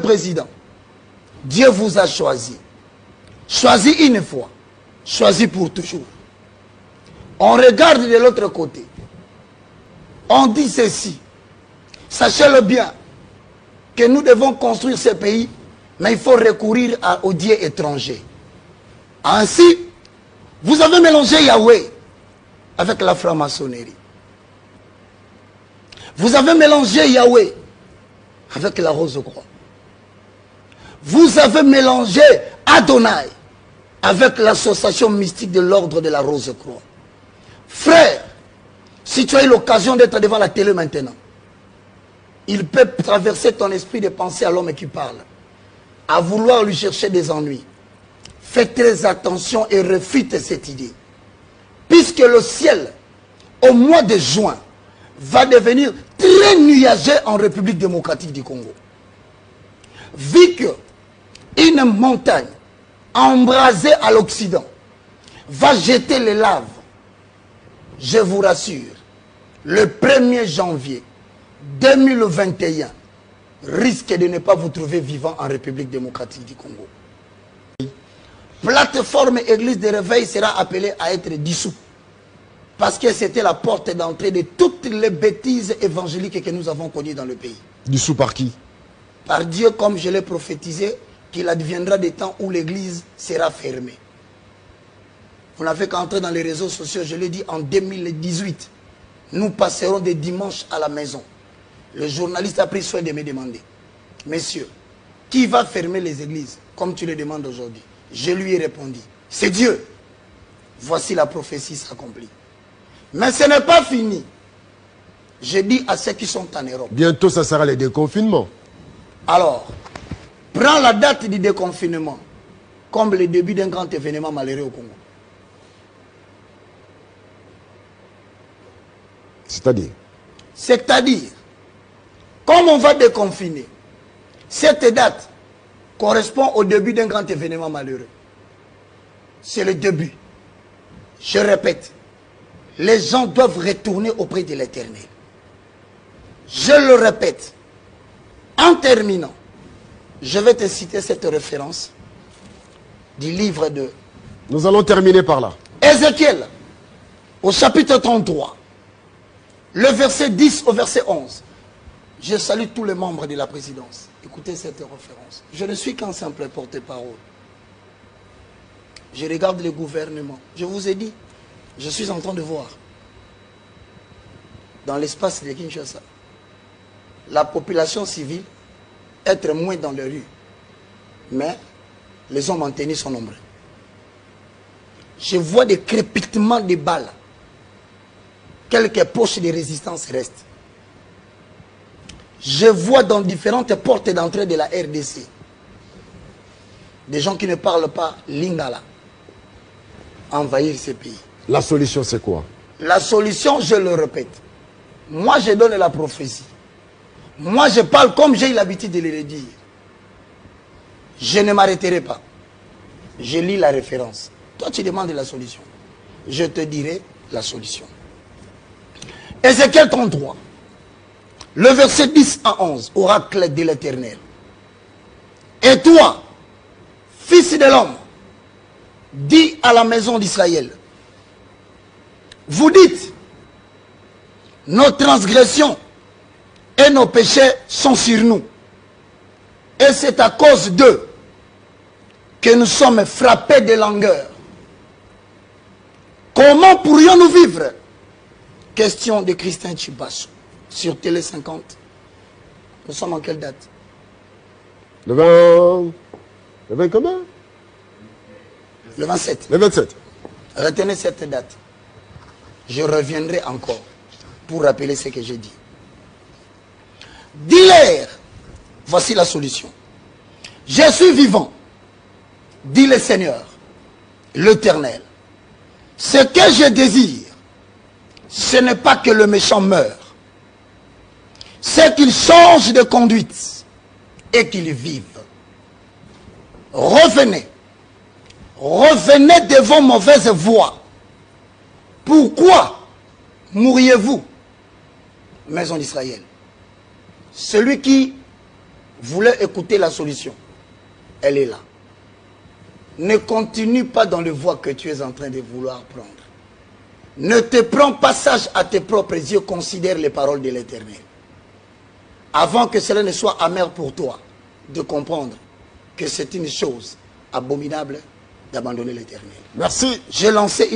président, Dieu vous a choisi. Choisi une fois, choisi pour toujours. On regarde de l'autre côté. On dit ceci. Sachez-le bien, que nous devons construire ce pays, mais il faut recourir aux dieux étrangers. Ainsi, vous avez mélangé Yahweh avec la franc-maçonnerie. Vous avez mélangé Yahweh avec la rose-croix. Vous avez mélangé Adonai avec l'association mystique de l'ordre de la rose-croix. Frère, si tu as eu l'occasion d'être devant la télé maintenant, il peut traverser ton esprit de penser à l'homme qui parle, à vouloir lui chercher des ennuis. Fais très attention et refute cette idée. Puisque le ciel, au mois de juin, va devenir très nuageux en République démocratique du Congo. Vu que une montagne embrasée à l'Occident va jeter les laves, je vous rassure, le 1er janvier 2021 risque de ne pas vous trouver vivant en République démocratique du Congo. Plateforme Église de Réveil sera appelée à être dissous. Parce que c'était la porte d'entrée de toutes les bêtises évangéliques que nous avons connues dans le pays. Dissous par qui? Par Dieu, comme je l'ai prophétisé, qu'il adviendra des temps où l'église sera fermée. Vous n'avez qu'à entrer dans les réseaux sociaux, je l'ai dit en 2018. Nous passerons des dimanches à la maison. Le journaliste a pris soin de me demander, messieurs, qui va fermer les églises, comme tu le demandes aujourd'hui? Je lui ai répondu, c'est Dieu. Voici la prophétie s'accomplit. Mais ce n'est pas fini. Je dis à ceux qui sont en Europe. Bientôt, ça sera le déconfinement. Alors, prends la date du déconfinement comme le début d'un grand événement malheureux au Congo. C'est-à-dire? C'est-à-dire, comme on va déconfiner, cette date correspond au début d'un grand événement malheureux. C'est le début. Je répète, les gens doivent retourner auprès de l'Éternel. Je le répète. En terminant, je vais te citer cette référence du livre de... Nous allons terminer par là. Ézéchiel, au chapitre 33, le verset 10 au verset 11. Je salue tous les membres de la présidence. Écoutez cette référence. Je ne suis qu'un simple porte-parole. Je regarde le gouvernement. Je vous ai dit, je suis en train de voir, dans l'espace de Kinshasa, la population civile être moins dans les rues. Mais les hommes en tennis sont nombreux. Je vois des crépitements de balles. Quelques poches de résistance restent. Je vois dans différentes portes d'entrée de la RDC des gens qui ne parlent pas lingala envahir ce pays. La solution, c'est quoi? La solution, je le répète, moi je donne la prophétie. Moi je parle comme j'ai l'habitude de le dire. Je ne m'arrêterai pas. Je lis la référence. Toi tu demandes la solution. Je te dirai la solution. Ézéchiel 33. Le verset 10 à 11. Oracle de l'Éternel. Et toi, fils de l'homme, dis à la maison d'Israël. Vous dites, nos transgressions et nos péchés sont sur nous. Et c'est à cause d'eux que nous sommes frappés de langueur. Comment pourrions-nous vivre? Question de Christin Chibasso sur Télé 50. Nous sommes en quelle date? Le 20... Le 20 comment? Le 27. Le 27. Retenez cette date. Je reviendrai encore pour rappeler ce que j'ai dit. Dis-leur, voici la solution. Je suis vivant, dit le Seigneur, l'Éternel. Ce que je désire, ce n'est pas que le méchant meure. C'est qu'il change de conduite et qu'il vive. Revenez. Revenez de vos mauvaises voies. Pourquoi mourriez-vous, maison d'Israël? Celui qui voulait écouter la solution. Elle est là. Ne continue pas dans le voie que tu es en train de vouloir prendre. Ne te prends pas sage à tes propres yeux, considère les paroles de l'Éternel. Avant que cela ne soit amer pour toi, de comprendre que c'est une chose abominable d'abandonner l'Éternel. Merci. J'ai lancé une